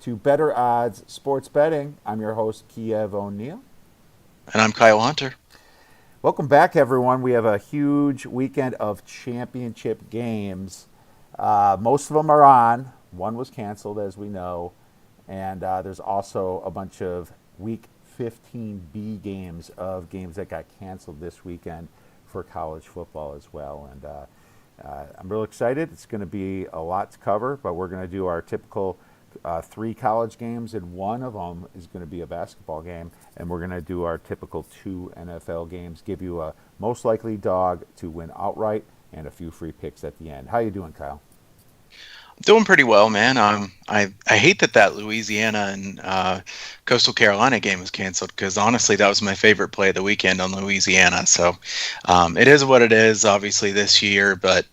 to Better Odds Sports Betting. I'm your host, Kiev O'Neill. And I'm Kyle Hunter. Welcome back, everyone. We have a huge weekend of championship games. Most of them are on. One was canceled, as we know. And there's also a bunch of Week 15B games that got canceled this weekend for college football as well. And I'm real excited. It's going to be a lot to cover, but we're going to do our typical three college games, and one of them is going to be a basketball game, and we're going to do our typical two NFL games, give you a most likely dog to win outright, and a few free picks at the end. How you doing, Kyle? I'm doing pretty well, man. I hate that Louisiana and Coastal Carolina game was canceled because honestly, that was my favorite play of the weekend on Louisiana. So it is what it is, obviously, this year, but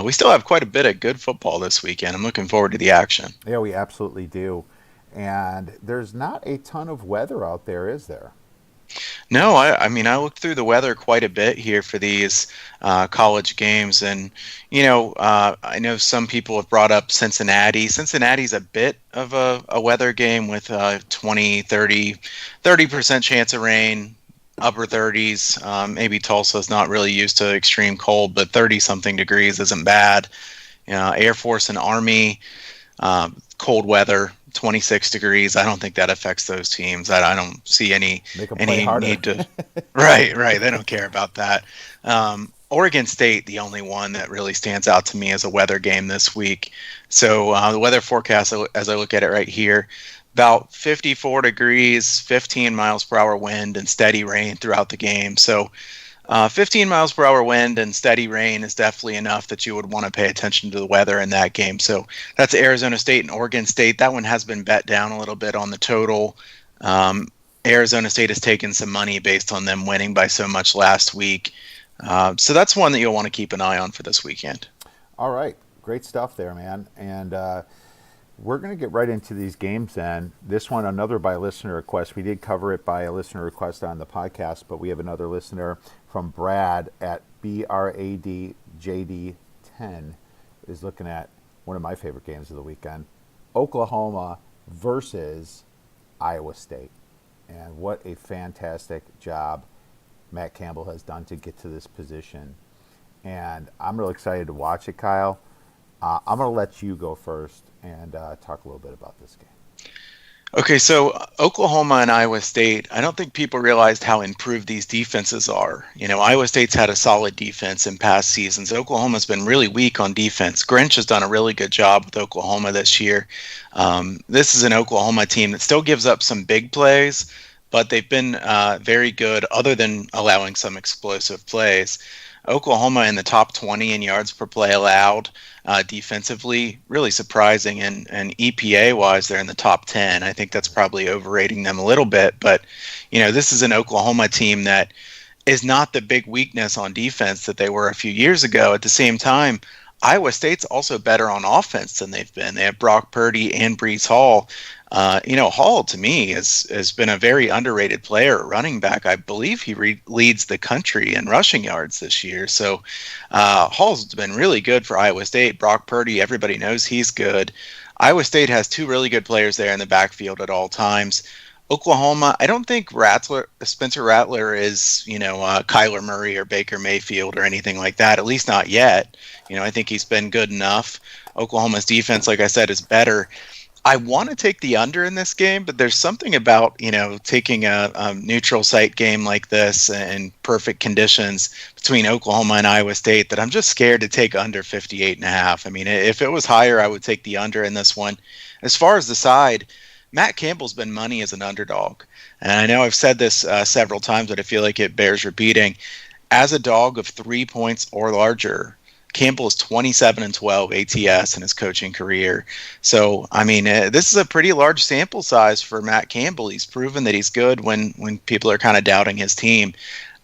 we still have quite a bit of good football this weekend. I'm looking forward to the action. Yeah, we absolutely do. And there's not a ton of weather out there, is there? No, I mean, I looked through the weather quite a bit here for these college games. And, I know some people have brought up Cincinnati. Cincinnati's a bit of a weather game with 20, 30% chance of rain, upper 30s. Maybe Tulsa's not really used to extreme cold, but 30-something degrees isn't bad. Air Force and Army, cold weather. 26 degrees. I don't think that affects those teams. I don't see Make them play any harder. need to. Right. They don't care about that. Oregon State, the only one that really stands out to me as a weather game this week. So the weather forecast, as I look at it right here, about 54 degrees, 15 miles per hour wind, and steady rain throughout the game. So 15 miles per hour wind and steady rain is definitely enough that you would want to pay attention to the weather in that game. So that's Arizona State and Oregon State. That one has been bet down a little bit on the total. Arizona State has taken some money based on them winning by so much last week. So that's one that you'll want to keep an eye on for this weekend. All right. Great stuff there, man. And we're going to get right into these games then. This one, another by listener request. We did cover it by a listener request on the podcast, but we have another listener from Brad at BRADJD10 is looking at one of my favorite games of the weekend, Oklahoma versus Iowa State. And what a fantastic job Matt Campbell has done to get to this position. And I'm really excited to watch it, Kyle. I'm going to let you go first and talk a little bit about this game. Okay, so Oklahoma and Iowa State, I don't think people realized how improved these defenses are. Iowa State's had a solid defense in past seasons. Oklahoma's been really weak on defense. Grinch has done a really good job with Oklahoma this year. This is an Oklahoma team that still gives up some big plays, but they've been very good other than allowing some explosive plays. Oklahoma in the top 20 in yards per play allowed defensively, really surprising. And EPA-wise, they're in the top 10. I think that's probably overrating them a little bit. But, this is an Oklahoma team that is not the big weakness on defense that they were a few years ago. At the same time, Iowa State's also better on offense than they've been. They have Brock Purdy and Breece Hall. Hall, to me, has been a very underrated player at running back. I believe he leads the country in rushing yards this year. So Hall's been really good for Iowa State. Brock Purdy, everybody knows he's good. Iowa State has two really good players there in the backfield at all times. Oklahoma, I don't think Spencer Rattler is, Kyler Murray or Baker Mayfield or anything like that, at least not yet. I think he's been good enough. Oklahoma's defense, like I said, is better. I want to take the under in this game, but there's something about, taking a neutral site game like this in perfect conditions between Oklahoma and Iowa State that I'm just scared to take under 58.5. I mean, if it was higher, I would take the under in this one. As far as the side, Matt Campbell's been money as an underdog. And I know I've said this several times, but I feel like it bears repeating. As a dog of 3 points or larger, Campbell is 27-12 ATS in his coaching career. So, I mean, this is a pretty large sample size for Matt Campbell. He's proven that he's good when people are kind of doubting his team.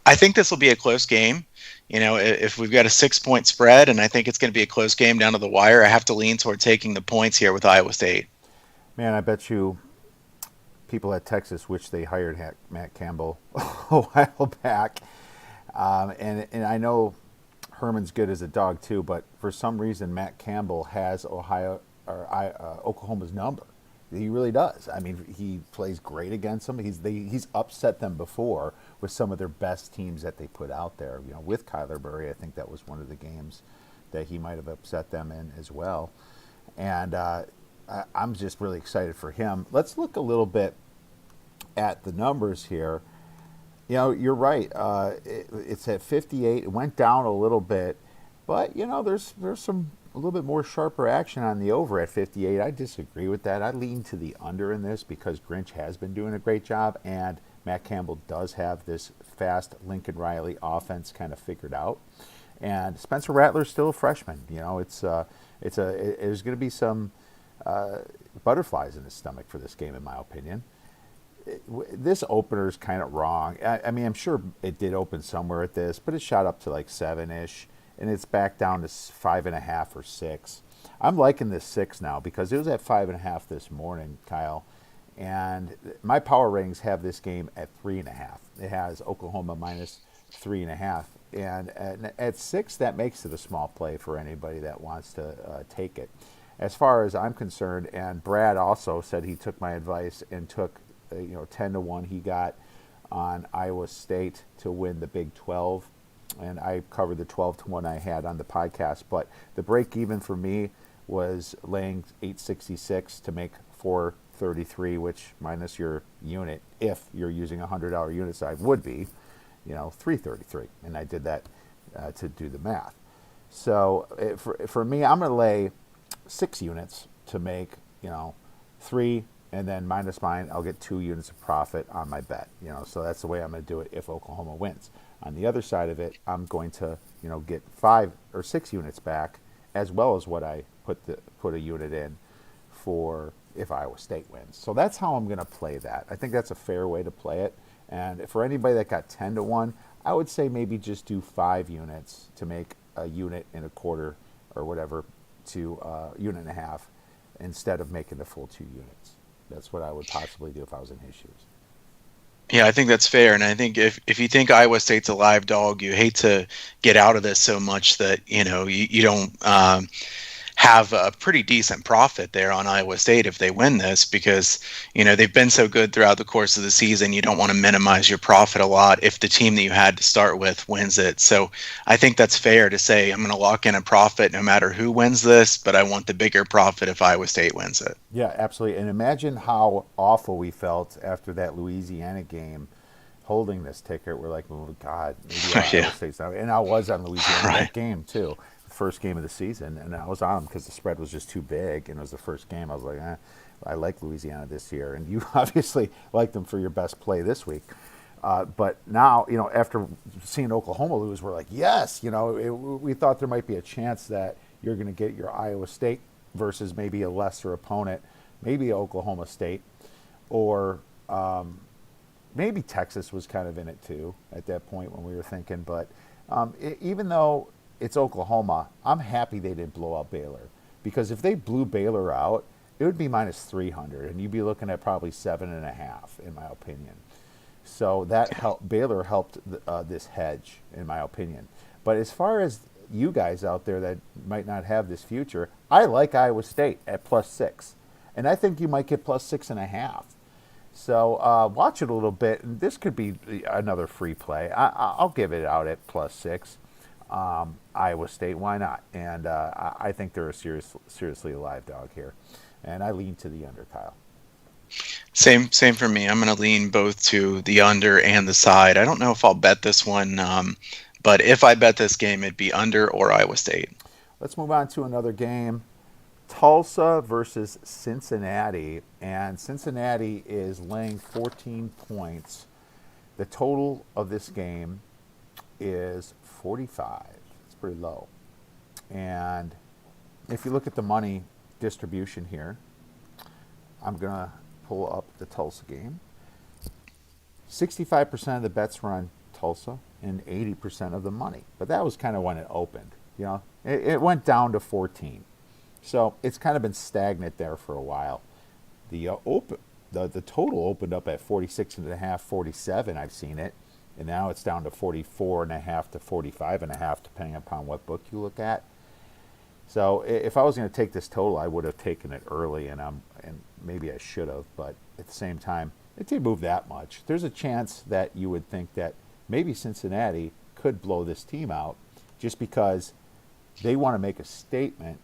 I think this will be a close game. If we've got a 6-point spread, and I think it's going to be a close game down to the wire, I have to lean toward taking the points here with Iowa State. Man, I bet you people at Texas wish they hired Matt Campbell a while back. And I know Herman's good as a dog too, but for some reason Matt Campbell has Oklahoma's number. He really does. I mean, he plays great against them. He's upset them before with some of their best teams that they put out there. You know, with Kyler Murray, I think that was one of the games that he might have upset them in as well. And I'm just really excited for him. Let's look a little bit at the numbers here. You know, you're right. It's at 58. It went down a little bit, but you know, there's some a little bit more sharper action on the over at 58. I disagree with that. I lean to the under in this because Grinch has been doing a great job, and Matt Campbell does have this fast Lincoln Riley offense kind of figured out. And Spencer Rattler's still a freshman. You know, there's going to be some butterflies in his stomach for this game, in my opinion. This opener is kind of wrong. I mean, I'm sure it did open somewhere at this, but it shot up to like 7-ish, and it's back down to 5.5 or 6. I'm liking this 6 now because it was at 5.5 this morning, Kyle, and my power ratings have this game at 3.5. It has Oklahoma minus 3.5, and at 6, that makes it a small play for anybody that wants to take it. As far as I'm concerned, and Brad also said he took my advice and took 10-1 he got on Iowa State to win the Big 12, and I covered the 12-1 I had on the podcast. But the break even for me was laying 866 to make 433, which minus your unit, if you're using $100 unit size, would be 333, and I did that to do the math. So for me, I'm going to lay 6 units to make 3. And then minus mine, I'll get 2 units of profit on my bet. So that's the way I'm going to do it if Oklahoma wins. On the other side of it, I'm going to, get 5 or 6 units back, as well as what I put a unit in for if Iowa State wins. So that's how I'm going to play that. I think that's a fair way to play it. And for anybody that got 10-1, I would say maybe just do 5 units to make a unit and a quarter or whatever to unit and a half instead of making the full 2 units. That's what I would possibly do if I was in his shoes. Yeah, I think that's fair. And I think if you think Iowa State's a live dog, you hate to get out of this so much that, you don't have a pretty decent profit there on Iowa State if they win this, because, they've been so good throughout the course of the season. You don't want to minimize your profit a lot if the team that you had to start with wins it. So I think that's fair to say I'm going to lock in a profit no matter who wins this, but I want the bigger profit if Iowa State wins it. Yeah, absolutely. And imagine how awful we felt after that Louisiana game holding this ticket. We're like, oh, God, maybe Iowa State's not. And I was on Louisiana that game, too. First game of the season, and I was on them because the spread was just too big, and it was the first game. I was like, I like Louisiana this year, and you obviously liked them for your best play this week. But now, after seeing Oklahoma lose, we're like, yes, we thought there might be a chance that you're going to get your Iowa State versus maybe a lesser opponent, maybe Oklahoma State, or maybe Texas was kind of in it too at that point when we were thinking. But even though it's Oklahoma, I'm happy they didn't blow out Baylor, because if they blew Baylor out, it would be minus 300, and you'd be looking at probably 7.5, in my opinion. So that Baylor helped this hedge, in my opinion. But as far as you guys out there that might not have this future, I like Iowa State at +6, and I think you might get +6.5. So watch it a little bit, and this could be another free play. I'll give it out at +6. Iowa State, why not? And I think they're seriously a live dog here, and I lean to the under, Kyle. Same for me. I'm going to lean both to the under and the side. I don't know if I'll bet this one, but if I bet this game, it'd be under or Iowa State. Let's move on to another game. Tulsa versus Cincinnati, and Cincinnati is laying 14 points. The total of this game is 45. It's pretty low. And if you look at the money distribution here, I'm going to pull up the Tulsa game. 65% of the bets were on Tulsa and 80% of the money. But that was kind of when it opened. It went down to 14. So it's kind of been stagnant there for a while. The total opened up at 46.5, 47, I've seen it. And now it's down to 44.5 to 45.5, depending upon what book you look at. So if I was going to take this total, I would have taken it early, and and maybe I should have, but at the same time, it did move that much. There's a chance that you would think that maybe Cincinnati could blow this team out just because they want to make a statement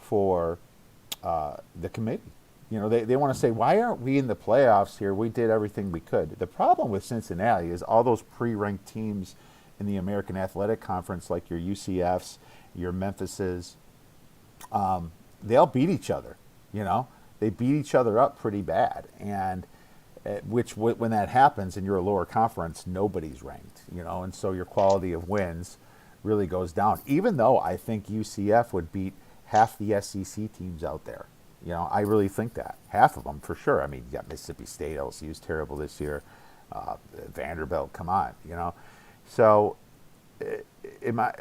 for the committee. You know, they want to say, why aren't we in the playoffs here? We did everything we could. The problem with Cincinnati is all those pre-ranked teams in the American Athletic Conference, like your UCFs, your Memphises, they all beat each other. You know, they beat each other up pretty bad. And when that happens and you're a lower conference, nobody's ranked, you know, and so your quality of wins really goes down. Even though I think UCF would beat half the SEC teams out there. You know, I really think that. Half of them, for sure. I mean, you got Mississippi State, LSU's terrible this year. Vanderbilt, come on, you know. So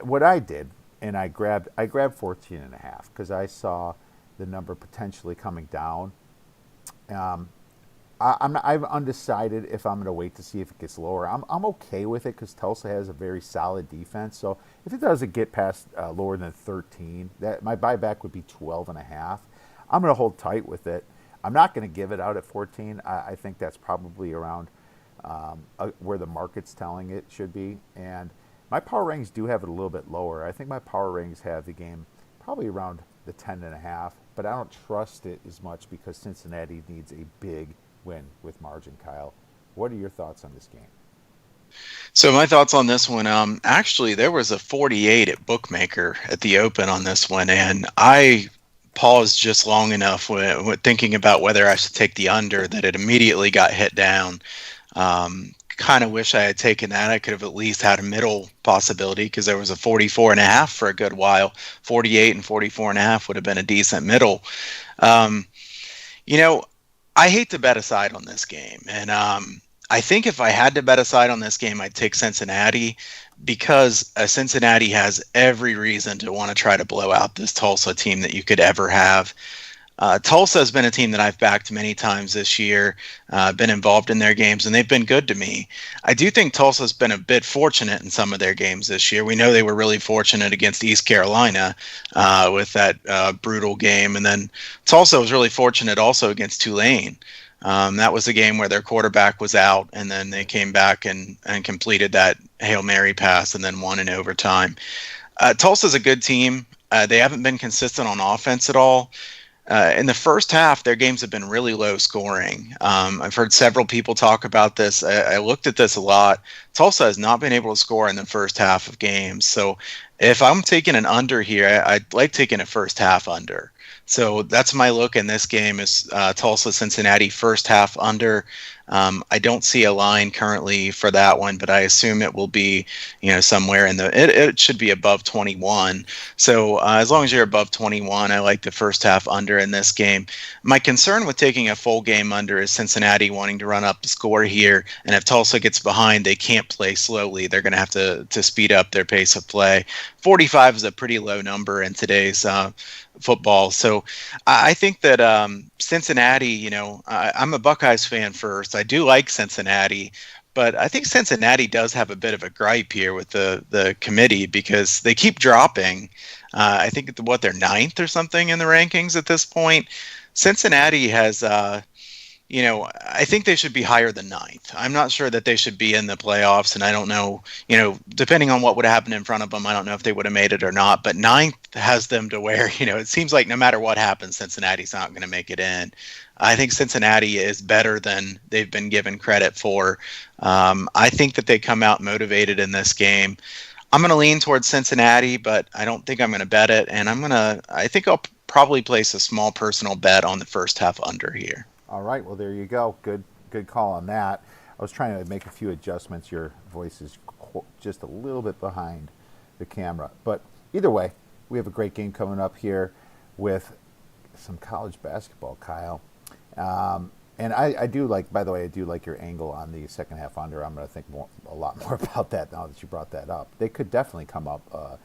what I did, and I grabbed 14.5 because I saw the number potentially coming down. I'm undecided if I'm going to wait to see if it gets lower. I'm okay with it because Tulsa has a very solid defense. So if it doesn't get past lower than 13, that my buyback would be 12.5. I'm going to hold tight with it. I'm not going to give it out at 14. I think that's probably around where the market's telling it should be. And my power ratings do have it a little bit lower. I think my power ratings have the game probably around the 10.5, but I don't trust it as much because Cincinnati needs a big win with margin. Kyle, what are your thoughts on this game? So my thoughts on this one, actually there was a 48 at Bookmaker at the open on this one, and I paused just long enough when thinking about whether I should take the under that it immediately got hit down. Kind of wish I had taken that. I could have at least had a middle possibility because there was a 44.5 for a good while. 48 and 44.5 would have been a decent middle. You know, I hate to bet aside on this game, and I think if I had to bet aside on this game, I'd take Cincinnati because Cincinnati has every reason to want to try to blow out this Tulsa team that you could ever have. Tulsa has been a team that I've backed many times this year, been involved in their games, and they've been good to me. I do think Tulsa's been a bit fortunate in some of their games this year. We know they were really fortunate against East Carolina with that brutal game, and then Tulsa was really fortunate also against Tulane. That was a game where their quarterback was out, and then they came back and completed that Hail Mary pass and then won in overtime. Tulsa's a good team. They haven't been consistent on offense at all. In the first half, their games have been really low scoring. I've heard several people talk about this. I looked at this a lot. Tulsa has not been able to score in the first half of games. So if I'm taking an under here, I'd like taking a first half under. So that's my look in this game is Tulsa Cincinnati first half under. I don't see a line currently for that one, but I assume it will be, somewhere in it should be above 21. So as long as you're above 21, I like the first half under in this game. My concern with taking a full game under is Cincinnati wanting to run up the score here. And if Tulsa gets behind, they can't play slowly. They're going to have to speed up their pace of play. 45 is a pretty low number in today's football. So I think that Cincinnati, I'm a Buckeyes fan first. I do like Cincinnati, but I think Cincinnati does have a bit of a gripe here with the committee because they keep dropping. I think they're ninth or something in the rankings at this point. Cincinnati has I think they should be higher than ninth. I'm not sure that they should be in the playoffs, and I don't know, depending on what would have happened in front of them, I don't know if they would have made it or not. But ninth has them to where, it seems like no matter what happens, Cincinnati's not going to make it in. I think Cincinnati is better than they've been given credit for. I think that they come out motivated in this game. I'm going to lean towards Cincinnati, but I don't think I'm going to bet it. And I think I'll probably place a small personal bet on the first half under here. All right, well, there you go. Good call on that. I was trying to make a few adjustments. Your voice is just a little bit behind the camera. But either way, we have a great game coming up here with some college basketball, Kyle. And I do like, by the way, I do like your angle on the second half under. I'm going to think a lot more about that now that you brought that up. They could definitely come up a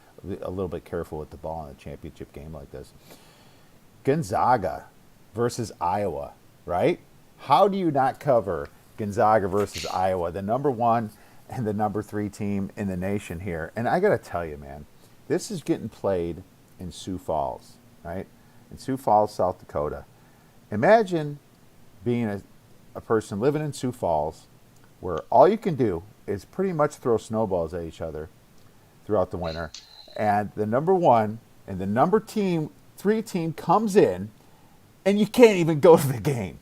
little bit careful with the ball in a championship game like this. Gonzaga versus Iowa. Right? How do you not cover Gonzaga versus Iowa, the number 1 and the number 3 team in the nation here? And I got to tell you, man, this is getting played in Sioux Falls, right? In Sioux Falls, South Dakota. Imagine being a person living in Sioux Falls where all you can do is pretty much throw snowballs at each other throughout the winter. And the number one and the number team, three team comes in and you can't even go to the game.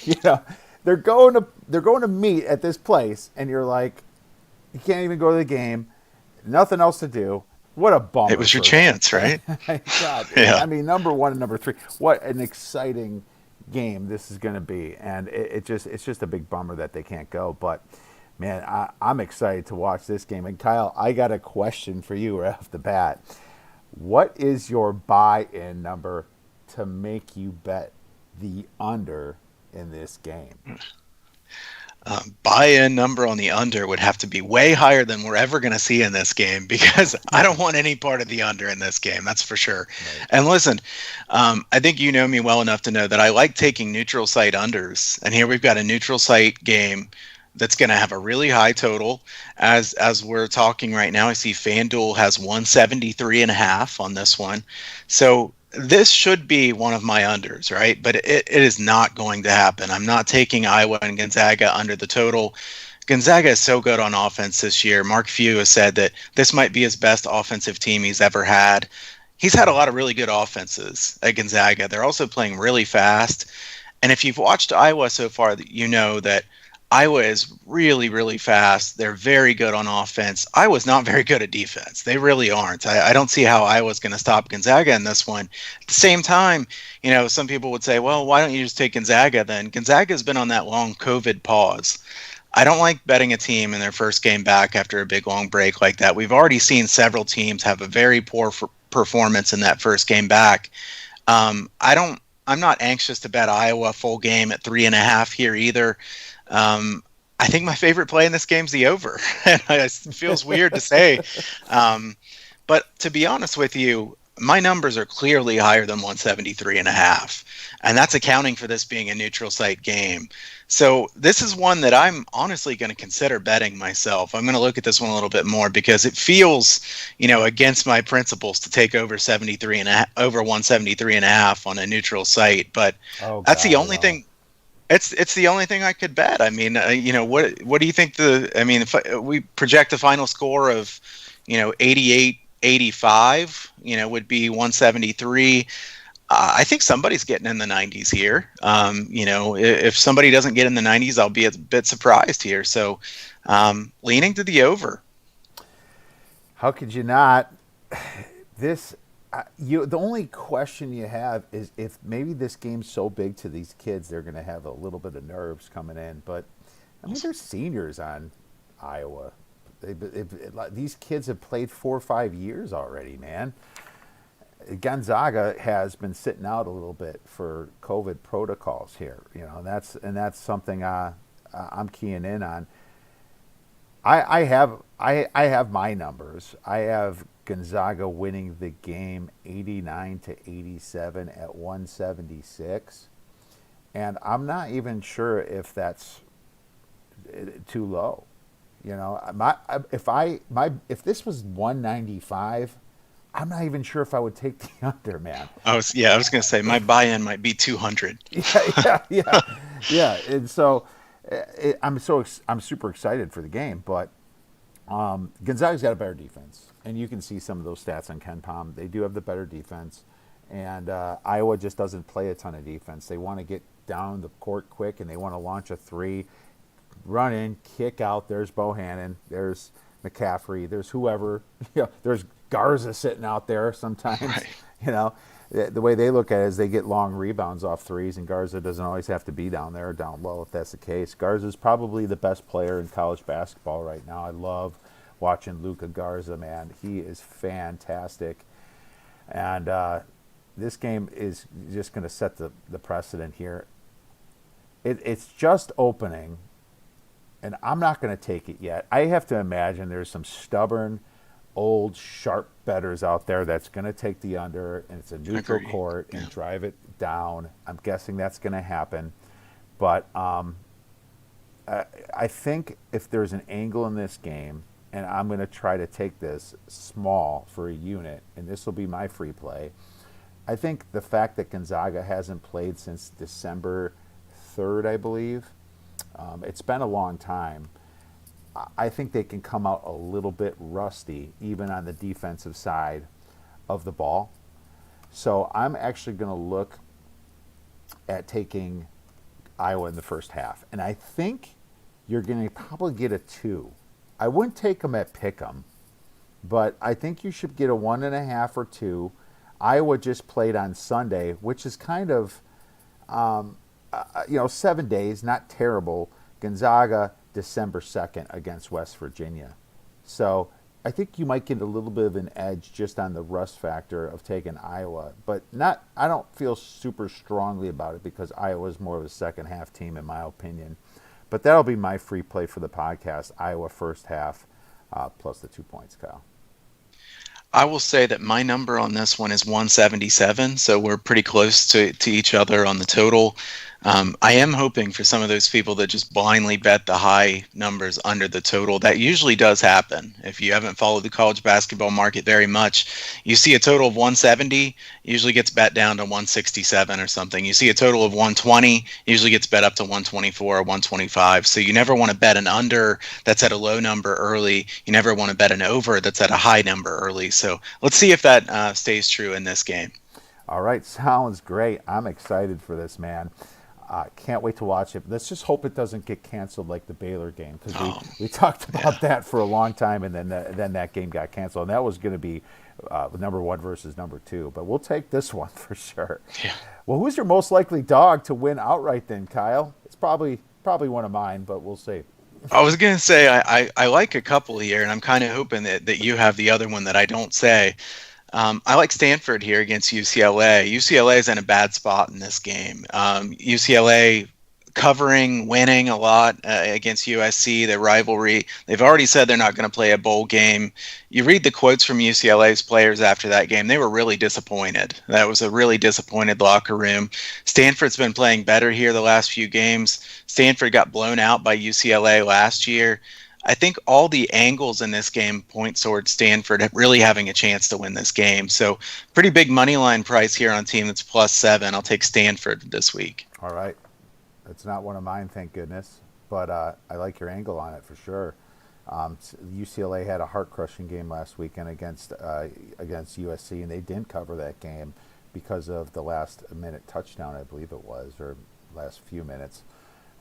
you know, they're going to meet at this place and you're like, you can't even go to the game. Nothing else to do. What a It bummer was your for them. chance, right? God, Yeah. I mean, number one and number three. What an exciting game this is going to be, and it's just a big bummer that they can't go. But man, I'm excited to watch this game. And Kyle, I got a question for you right off the bat. What is your buy-in number to make you bet the under in this game? Buy-in number on the under would have to be way higher than we're ever going to see in this game because I don't want any part of the under in this game. That's for sure. Right. And listen, I think you know me well enough to know that I like taking neutral site unders. And here we've got a neutral site game that's going to have a really high total. As we're talking right now, I see FanDuel has 173.5 on this one. So this should be one of my unders, right? But it is not going to happen. I'm not taking Iowa and Gonzaga under the total. Gonzaga is so good on offense this year. Mark Few has said that this might be his best offensive team he's ever had. He's had a lot of really good offenses at Gonzaga. They're also playing really fast. And if you've watched Iowa so far, you know that Iowa is really, really fast. They're very good on offense. Iowa's not very good at defense. They really aren't. I don't see how Iowa's going to stop Gonzaga in this one. At the same time, some people would say, well, why don't you just take Gonzaga then? Gonzaga's been on that long COVID pause. I don't like betting a team in their first game back after a big long break like that. We've already seen several teams have a very poor performance in that first game back. I'm not anxious to bet Iowa full game at 3.5 here either. I think my favorite play in this game's the over. It feels weird to say. But to be honest with you, my numbers are clearly higher than 173.5. And that's accounting for this being a neutral site game. So this is one that I'm honestly going to consider betting myself. I'm going to look at this one a little bit more because it feels, against my principles to take over 173.5 on a neutral site. But that's the only thing. It's the only thing I could bet. I mean, what do you think if we project the final score of, 88-85, would be 173. I think somebody's getting in the 90s here. If somebody doesn't get in the 90s, I'll be a bit surprised here. So, leaning to the over. How could you not? The only question you have is if maybe this game's so big to these kids, they're going to have a little bit of nerves coming in. But I mean, there's seniors on Iowa. These kids have played 4 or 5 years already, man. Gonzaga has been sitting out a little bit for COVID protocols here, and that's something I'm keying in on. I have my numbers. I have Gonzaga winning the game 89-87 at 176, and I'm not even sure if that's too low. If this was 195, I'm not even sure if I would take the under, man. I was going to say my buy-in might be 200. Yeah. And so I'm super excited for the game, but Gonzaga's got a better defense, and you can see some of those stats on Ken Pom. They do have the better defense, and Iowa just doesn't play a ton of defense. They want to get down the court quick, and they want to launch a three, run in, kick out. There's Bohannon, there's McCaffrey, there's whoever. There's Garza sitting out there sometimes. Right. The way they look at it is they get long rebounds off threes, and Garza doesn't always have to be down there or down low if that's the case. Garza's probably the best player in college basketball right now. I love watching Luka Garza, man. He is fantastic. And this game is just going to set the precedent here. It's just opening, and I'm not going to take it yet. I have to imagine there's some stubborn, old, sharp bettors out there that's going to take the under, and it's a neutral court and drive it down. I'm guessing that's going to happen. But I think if there's an angle in this game, and I'm going to try to take this small for a unit, and this will be my free play, I think the fact that Gonzaga hasn't played since December 3rd, I believe, it's been a long time. I think they can come out a little bit rusty, even on the defensive side of the ball. So I'm actually going to look at taking Iowa in the first half. And I think you're going to probably get a 2. I wouldn't take them at pick 'em, but I think you should get a 1.5 or 2. Iowa just played on Sunday, which is kind of, 7 days, not terrible. Gonzaga, December 2nd against West Virginia. So I think you might get a little bit of an edge just on the rust factor of taking Iowa, but not. I don't feel super strongly about it because Iowa is more of a second half team in my opinion. But that'll be my free play for the podcast. Iowa first half plus the 2 points, Kyle. I will say that my number on this one is 177, so we're pretty close to each other on the total. I am hoping for some of those people that just blindly bet the high numbers under the total. That usually does happen. If you haven't followed the college basketball market very much, you see a total of 170, usually gets bet down to 167 or something. You see a total of 120, usually gets bet up to 124 or 125. So you never want to bet an under that's at a low number early. You never want to bet an over that's at a high number early. So let's see if that stays true in this game. All right, sounds great. I'm excited for this, man. Can't wait to watch it. Let's just hope it doesn't get canceled like the Baylor game because we talked about that for a long time, and then that game got canceled, and that was going to be number 1 versus number 2. But we'll take this one for sure. Yeah. Well, who's your most likely dog to win outright then, Kyle? It's probably one of mine, but we'll see. I was going to say I like a couple here, and I'm kind of hoping that you have the other one that I don't say. I like Stanford here against UCLA. UCLA is in a bad spot in this game. UCLA covering, winning a lot against USC, their rivalry. They've already said they're not going to play a bowl game. You read the quotes from UCLA's players after that game. They were really disappointed. That was a really disappointed locker room. Stanford's been playing better here the last few games. Stanford got blown out by UCLA last year. I think all the angles in this game point towards Stanford really having a chance to win this game. So pretty big money line price here on a team that's +7. I'll take Stanford this week. All right. It's not one of mine, thank goodness. But I like your angle on it for sure. UCLA had a heart-crushing game last weekend against USC, and they didn't cover that game because of the last-minute touchdown, I believe it was, or last few minutes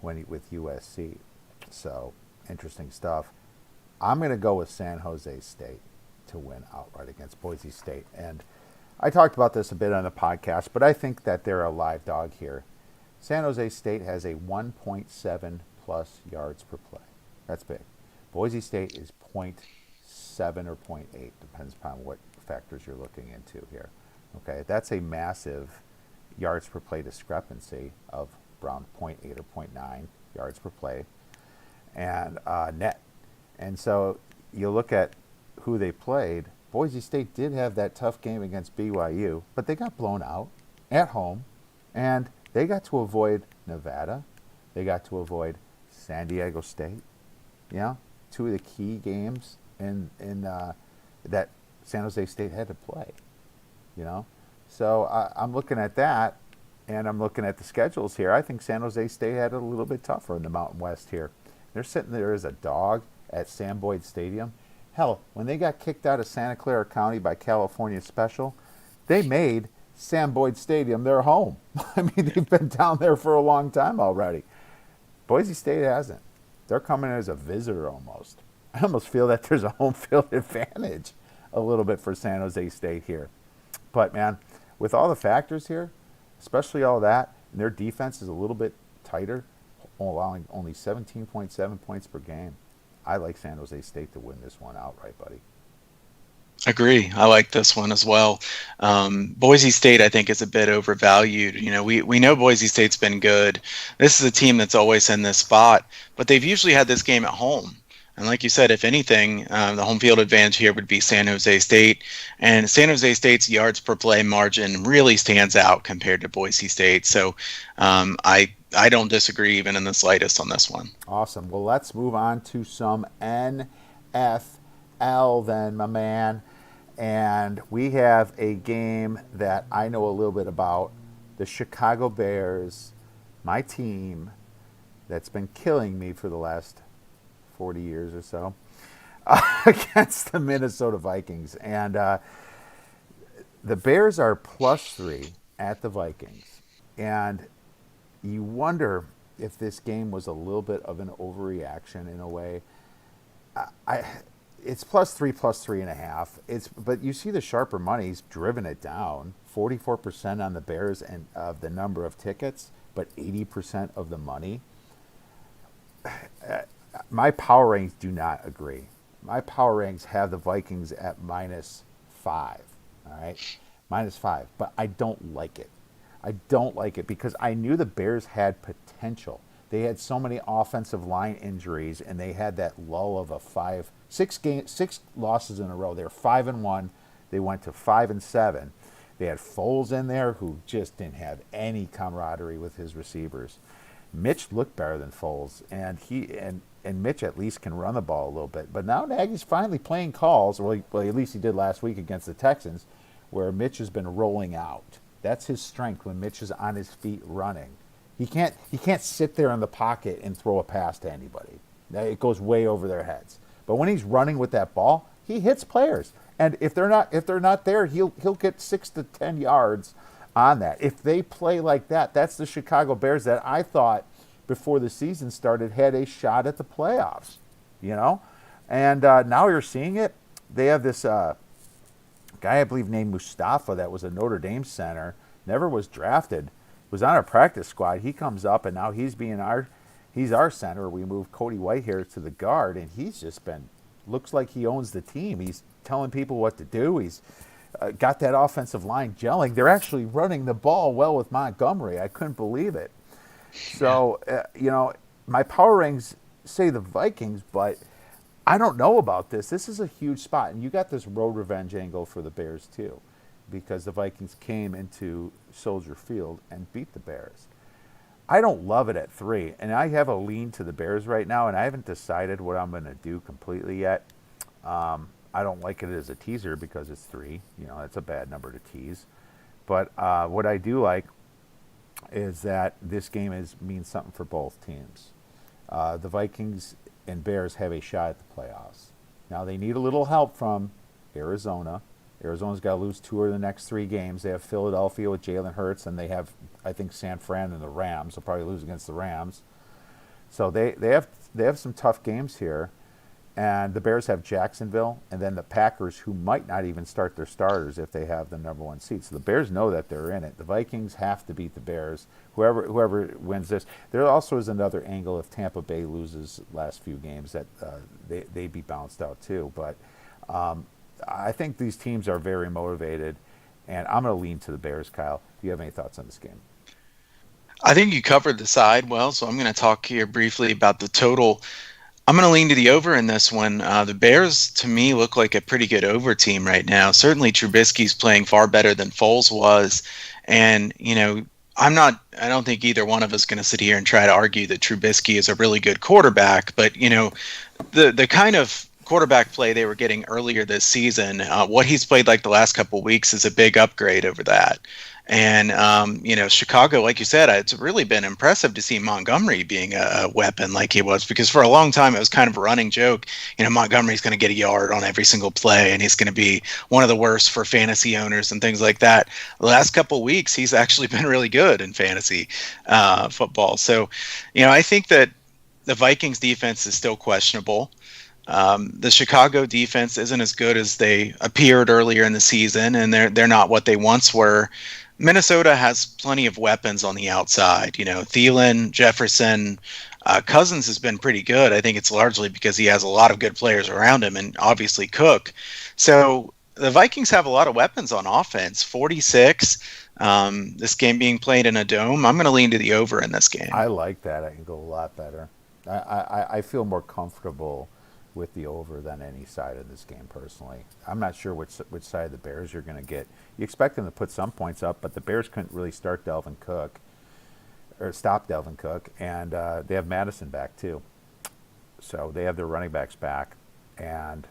with USC. So interesting stuff. I'm going to go with San Jose State to win outright against Boise State. And I talked about this a bit on the podcast, but I think that they're a live dog here. San Jose State has a 1.7 plus yards per play. That's big. Boise State is 0.7 or 0.8, depends upon what factors you're looking into here. Okay, that's a massive yards per play discrepancy of around 0.8 or 0.9 yards per play and net. And so you look at who they played. Boise State did have that tough game against BYU, but they got blown out at home, and they got to avoid Nevada. They got to avoid San Diego State. Yeah, 2 of the key games in that San Jose State had to play. So I'm looking at that, and I'm looking at the schedules here. I think San Jose State had it a little bit tougher in the Mountain West here. They're sitting there as a dog at Sam Boyd Stadium. Hell, when they got kicked out of Santa Clara County by California Special, they made Sam Boyd Stadium their home. I mean, they've been down there for a long time already. Boise State hasn't. They're coming as a visitor almost. I almost feel that there's a home field advantage a little bit for San Jose State here. But, man, with all the factors here, especially all that, and their defense is a little bit tighter, allowing only 17.7 points per game. I like San Jose State to win this one outright, buddy. Agree. I like this one as well. Boise State, I think, is a bit overvalued. We know Boise State's been good. This is a team that's always in this spot, but they've usually had this game at home. And like you said, if anything, the home field advantage here would be San Jose State. And San Jose State's yards per play margin really stands out compared to Boise State. So I don't disagree even in the slightest on this one. Awesome. Well, let's move on to some NFL then, my man. And we have a game that I know a little bit about, the Chicago Bears, my team that's been killing me for the last 40 years or so, against the Minnesota Vikings. And the Bears are +3 at the Vikings. And you wonder if this game was a little bit of an overreaction in a way. I It's +3, +3.5. But you see the sharper money's driven it down. 44% on the Bears and of the number of tickets, but 80% of the money. My power rankings do not agree. My power rankings have the Vikings at -5. All right, -5. But I don't like it. I don't like it because I knew the Bears had potential. They had so many offensive line injuries, and they had that lull of a 6 losses in a row. They were 5-1. They went to 5-7. They had Foles in there, who just didn't have any camaraderie with his receivers. Mitch looked better than Foles, and Mitch at least can run the ball a little bit. But now Nagy's finally playing calls, or at least he did last week against the Texans, where Mitch has been rolling out. That's his strength when Mitch is on his feet running. He can't sit there in the pocket and throw a pass to anybody. It goes way over their heads. But when he's running with that ball, he hits players. And if they're not there, he'll get 6 to 10 yards on that. If they play like that, that's the Chicago Bears that I thought before the season started had a shot at the playoffs. You know, and now you're seeing it. They have this guy I believe named Mustafa that was a Notre Dame center, never was drafted, was on our practice squad. He comes up and now he's our center. We moved Cody Whitehair to the guard, and he's just looks like he owns the team. He's telling people what to do. He's got that offensive line gelling. They're actually running the ball well with Montgomery. I couldn't believe it. So, my power rings say the Vikings, but I don't know about this. This is a huge spot, and you got this road revenge angle for the Bears too, because the Vikings came into Soldier Field and beat the Bears. I don't love it at 3, and I have a lean to the Bears right now, and I haven't decided what I'm going to do completely yet. I don't like it as a teaser because it's 3. That's a bad number to tease. But what I do like is that this game means something for both teams. The Vikings and Bears have a shot at the playoffs. Now they need a little help from Arizona. Arizona's got to lose 2 of the next 3 games. They have Philadelphia with Jalen Hurts, and they have, I think, San Fran and the Rams. They'll probably lose against the Rams. So they have some tough games here. And the Bears have Jacksonville, and then the Packers, who might not even start their starters if they have the number 1 seed. So the Bears know that they're in it. The Vikings have to beat the Bears. Whoever wins this. There also is another angle if Tampa Bay loses last few games that they'd be bounced out too. But I think these teams are very motivated, and I'm going to lean to the Bears. Kyle, do you have any thoughts on this game? I think you covered the side well, so I'm going to talk here briefly about the total. I'm going to lean to the over in this one. The Bears, to me, look like a pretty good over team right now. Certainly Trubisky's playing far better than Foles was. And, I don't think either one of us is going to sit here and try to argue that Trubisky is a really good quarterback. But, the kind of quarterback play they were getting earlier this season, what he's played like the last couple of weeks is a big upgrade over that. And, Chicago, like you said, it's really been impressive to see Montgomery being a weapon like he was, because for a long time it was kind of a running joke. Montgomery's going to get a yard on every single play, and he's going to be one of the worst for fantasy owners and things like that. The last couple of weeks, he's actually been really good in fantasy football. So, I think that the Vikings defense is still questionable. The Chicago defense isn't as good as they appeared earlier in the season, and they're not what they once were. Minnesota has plenty of weapons on the outside. Thielen, Jefferson, Cousins has been pretty good. I think it's largely because he has a lot of good players around him, and obviously Cook. So the Vikings have a lot of weapons on offense. 46. This game being played in a dome. I'm going to lean to the over in this game. I like that. I can go a lot better. I feel more comfortable with the over than any side of this game personally. I'm not sure which side of the Bears you're going to get. You expect them to put some points up, but the Bears couldn't really stop Dalvin Cook, and they have Madison back too. So they have their running backs back, and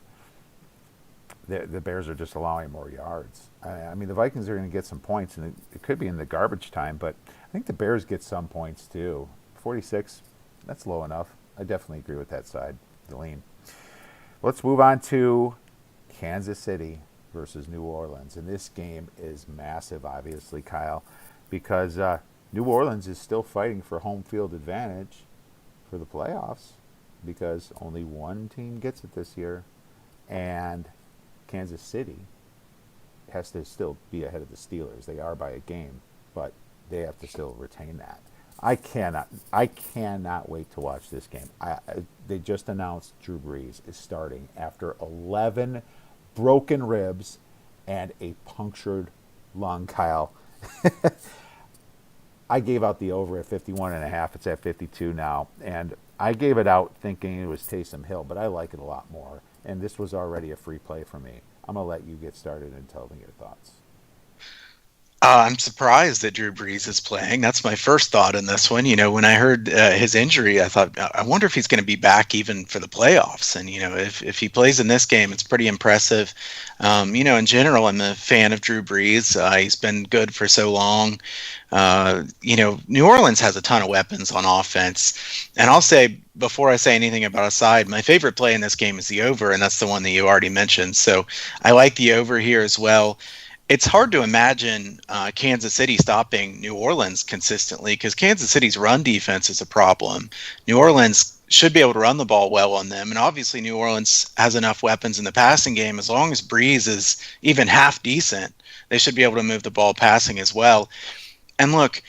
the Bears are just allowing more yards. I mean, the Vikings are going to get some points, and it could be in the garbage time, but I think the Bears get some points too. 46, that's low enough. I definitely agree with that side, the lean. Let's move on to Kansas City versus New Orleans. And this game is massive, obviously, Kyle, because New Orleans is still fighting for home field advantage for the playoffs because only one team gets it this year. And Kansas City has to still be ahead of the Steelers. They are by a game, but they have to still retain that. I cannot wait to watch this game. They just announced Drew Brees is starting after 11 broken ribs and a punctured lung, Kyle. I gave out the over at 51.5. It's at 52 now. And I gave it out thinking it was Taysom Hill, but I like it a lot more. And this was already a free play for me. I'm going to let you get started and tell me your thoughts. I'm surprised that Drew Brees is playing. That's my first thought in this one. When I heard his injury, I thought, I wonder if he's going to be back even for the playoffs. And, if he plays in this game, it's pretty impressive. In general, I'm a fan of Drew Brees. He's been good for so long. New Orleans has a ton of weapons on offense. And I'll say, before I say anything about a side, my favorite play in this game is the over, and that's the one that you already mentioned. So I like the over here as well. It's hard to imagine Kansas City stopping New Orleans consistently because Kansas City's run defense is a problem. New Orleans should be able to run the ball well on them, and obviously New Orleans has enough weapons in the passing game. As long as Breeze is even half decent, they should be able to move the ball passing as well. And look,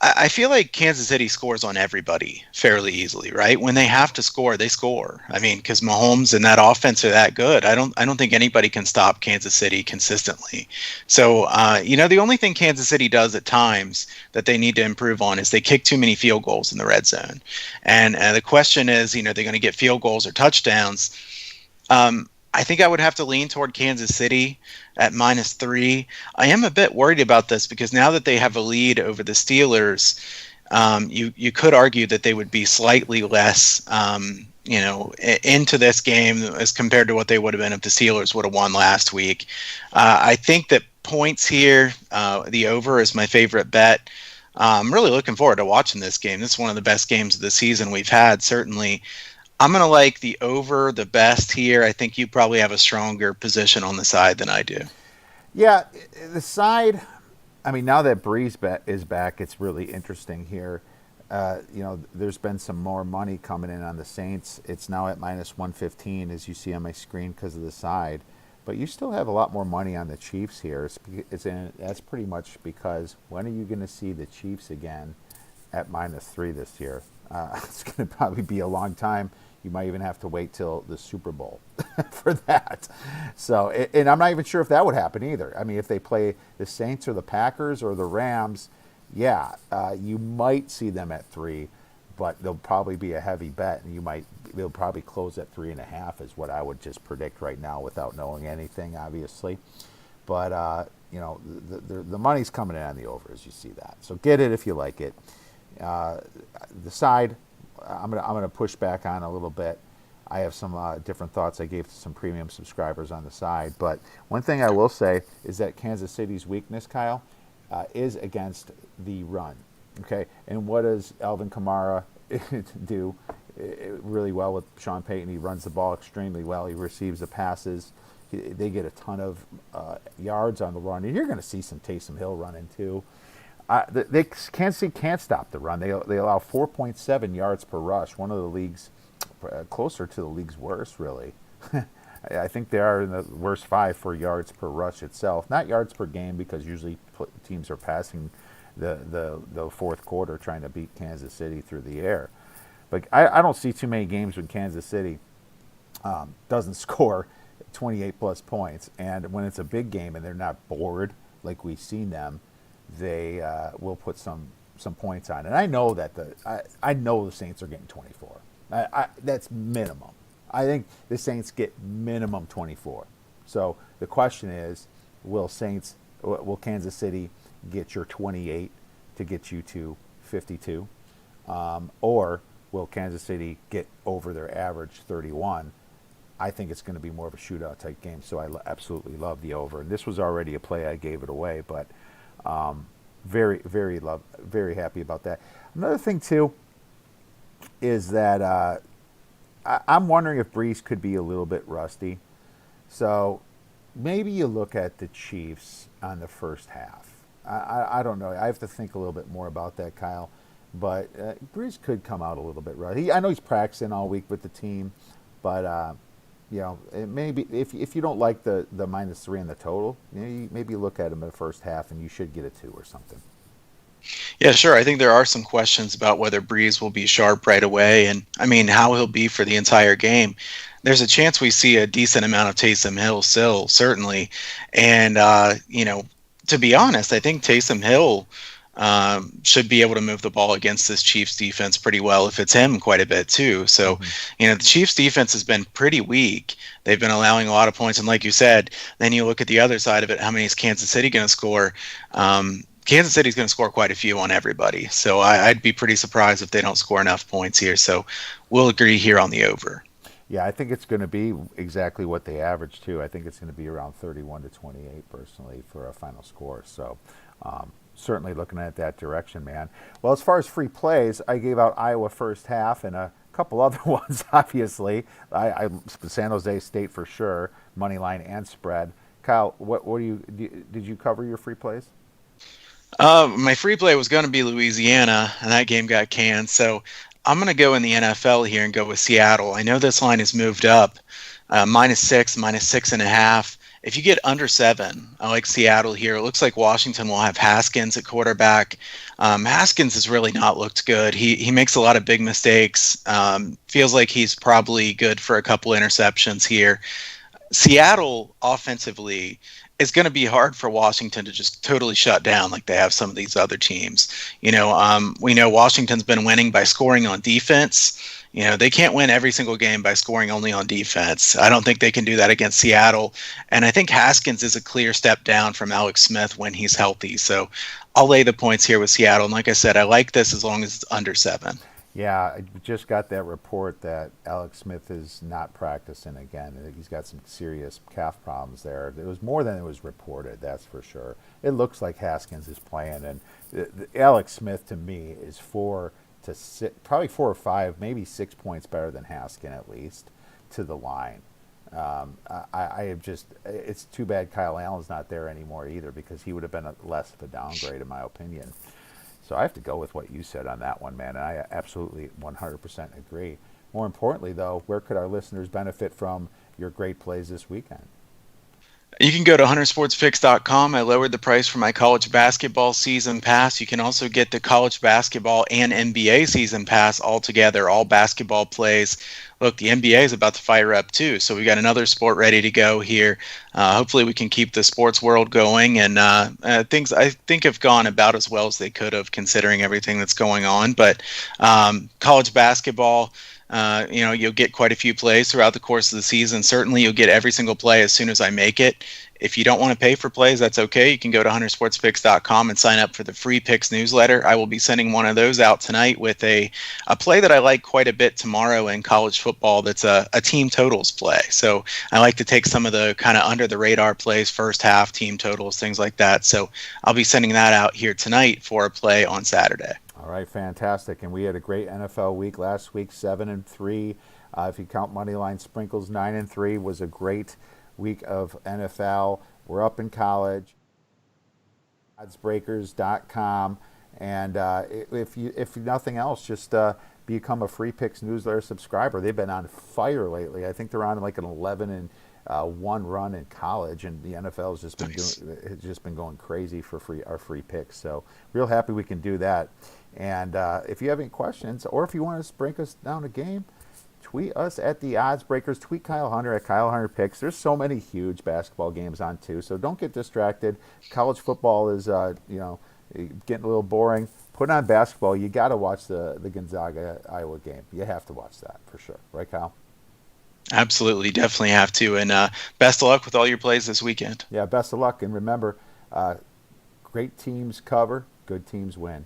I feel like Kansas City scores on everybody fairly easily, right? When they have to score, they score. I mean, because Mahomes and that offense are that good. I don't think anybody can stop Kansas City consistently. So, the only thing Kansas City does at times that they need to improve on is they kick too many field goals in the red zone. And the question is, they're going to get field goals or touchdowns. I think I would have to lean toward Kansas City at -3. I am a bit worried about this because now that they have a lead over the Steelers, you could argue that they would be slightly less, into this game as compared to what they would have been if the Steelers would have won last week. I think that points here, the over is my favorite bet. I'm really looking forward to watching this game. This is one of the best games of the season we've had, certainly. I'm going to like the over the best here. I think you probably have a stronger position on the side than I do. Yeah, the side, I mean, now that Breeze is back, it's really interesting here. There's been some more money coming in on the Saints. It's now at -115, as you see on my screen because of the side. But you still have a lot more money on the Chiefs here. That's pretty much because when are you going to see the Chiefs again at -3 this year? It's going to probably be a long time. You might even have to wait till the Super Bowl for that. So, and I'm not even sure if that would happen either. I mean, if they play the Saints or the Packers or the Rams, you might see them at 3, but they'll probably be a heavy bet, and they'll probably close at 3.5 is what I would just predict right now without knowing anything, obviously. But the money's coming in on the over, as you see that. So get it if you like it. The side, I'm gonna push back on a little bit. I have some different thoughts I gave to some premium subscribers on the side. But one thing I will say is that Kansas City's weakness, Kyle, is against the run. Okay, and what does Alvin Kamara do really well with Sean Payton? He runs the ball extremely well. He receives the passes. They get a ton of yards on the run, and you're going to see some Taysom Hill running too. Kansas City can't stop the run. They allow 4.7 yards per rush, one of the leagues closer to the league's worst, really. I think they are in the worst 5 for yards per rush itself, not yards per game, because usually teams are passing the fourth quarter trying to beat Kansas City through the air. But I don't see too many games when Kansas City doesn't score 28 plus points, and when it's a big game and they're not bored like we've seen them, they will put some points on. And I know that I know the Saints are getting 24. That's minimum. I think the Saints get minimum 24. So the question is, will Kansas City get your 28 to get you to 52? Or will Kansas City get over their average 31? I think it's going to be more of a shootout type game. So I absolutely love the over. And this was already a play. I gave it away, but very happy about that. Another thing too is that I'm wondering if Breeze could be a little bit rusty. So maybe you look at the Chiefs on the first half. I don't know. I have to think a little bit more about that, Kyle. But Breeze could come out a little bit rusty. I know he's practicing all week with the team, but maybe if you don't like the -3 in the total, maybe look at him in the first half, and you should get a 2 or something. Yeah, sure. I think there are some questions about whether Breeze will be sharp right away, and I mean how he'll be for the entire game. There's a chance we see a decent amount of Taysom Hill still, certainly, and to be honest, I think Taysom Hill should be able to move the ball against this Chiefs defense pretty well if it's him quite a bit too. So, the Chiefs defense has been pretty weak. They've been allowing a lot of points, and like you said, then you look at the other side of it. How many is Kansas City going to score? Kansas City's going to score quite a few on everybody. So I'd be pretty surprised if they don't score enough points here. So we'll agree here on the over. Yeah, I think it's going to be exactly what they average too. I think it's going to be around 31-28 personally for a final score. So certainly looking at that direction, man. Well, as far as free plays, I gave out Iowa first half and a couple other ones, obviously. I San Jose State for sure, money line and spread. Kyle, did you cover your free plays? My free play was going to be Louisiana, and that game got canned. So I'm going to go in the NFL here and go with Seattle. I know this line has moved up, -6, -6.5. If you get under 7, I like Seattle here. It looks like Washington will have Haskins at quarterback. Haskins has really not looked good. He makes a lot of big mistakes. Feels like he's probably good for a couple interceptions here. Seattle offensively is going to be hard for Washington to just totally shut down like they have some of these other teams. We know Washington's been winning by scoring on defense. They can't win every single game by scoring only on defense. I don't think they can do that against Seattle. And I think Haskins is a clear step down from Alex Smith when he's healthy. So I'll lay the points here with Seattle. And like I said, I like this as long as it's under 7. Yeah, I just got that report that Alex Smith is not practicing again. He's got some serious calf problems there. It was more than it was reported, that's for sure. It looks like Haskins is playing, and Alex Smith to me is 4 to 6, probably 4 or 5, maybe 6 points better than Haskins at least to the line. I have just, it's too bad Kyle Allen's not there anymore either, because he would have been less of a downgrade in my opinion. So I have to go with what you said on that one, man. And I absolutely 100% agree. More importantly, though, where could our listeners benefit from your great plays this weekend? You can go to huntersportsfix.com. I lowered the price for my college basketball season pass. You can also get the college basketball and NBA season pass all together, all basketball plays. Look, the NBA is about to fire up too, so we got another sport ready to go here. Hopefully we can keep the sports world going, and things I think have gone about as well as they could have considering everything that's going on. But college basketball, you'll get quite a few plays throughout the course of the season. Certainly you'll get every single play as soon as I make it. If you don't want to pay for plays, that's okay. You can go to huntersportspicks.com and sign up for the free picks newsletter. I will be sending one of those out tonight with a play that I like quite a bit tomorrow in college football that's a team totals play. So I like to take some of the kind of under the radar plays, first half, team totals, things like that. So I'll be sending that out here tonight for a play on Saturday. All right, fantastic. And we had a great NFL week last week, 7-3. If you count money line sprinkles, 9-3 was a great week of NFL. We're up in college. Oddsbreakers.com. And if nothing else, just become a Free Picks newsletter subscriber. They've been on fire lately. I think they're on like an 11-1 run in college, and the NFL has just been going crazy for our free picks. So real happy we can do that. And if you have any questions, or if you want to break us down a game, tweet us at the Odds Breakers. Tweet Kyle Hunter at Kyle Hunter Picks. There's so many huge basketball games on too, so don't get distracted. College football is getting a little boring. Put on basketball. You got to watch the Gonzaga Iowa game. You have to watch that for sure, right, Kyle? Absolutely, definitely have to. And best of luck with all your plays this weekend. Yeah, best of luck. And remember, great teams cover, good teams win.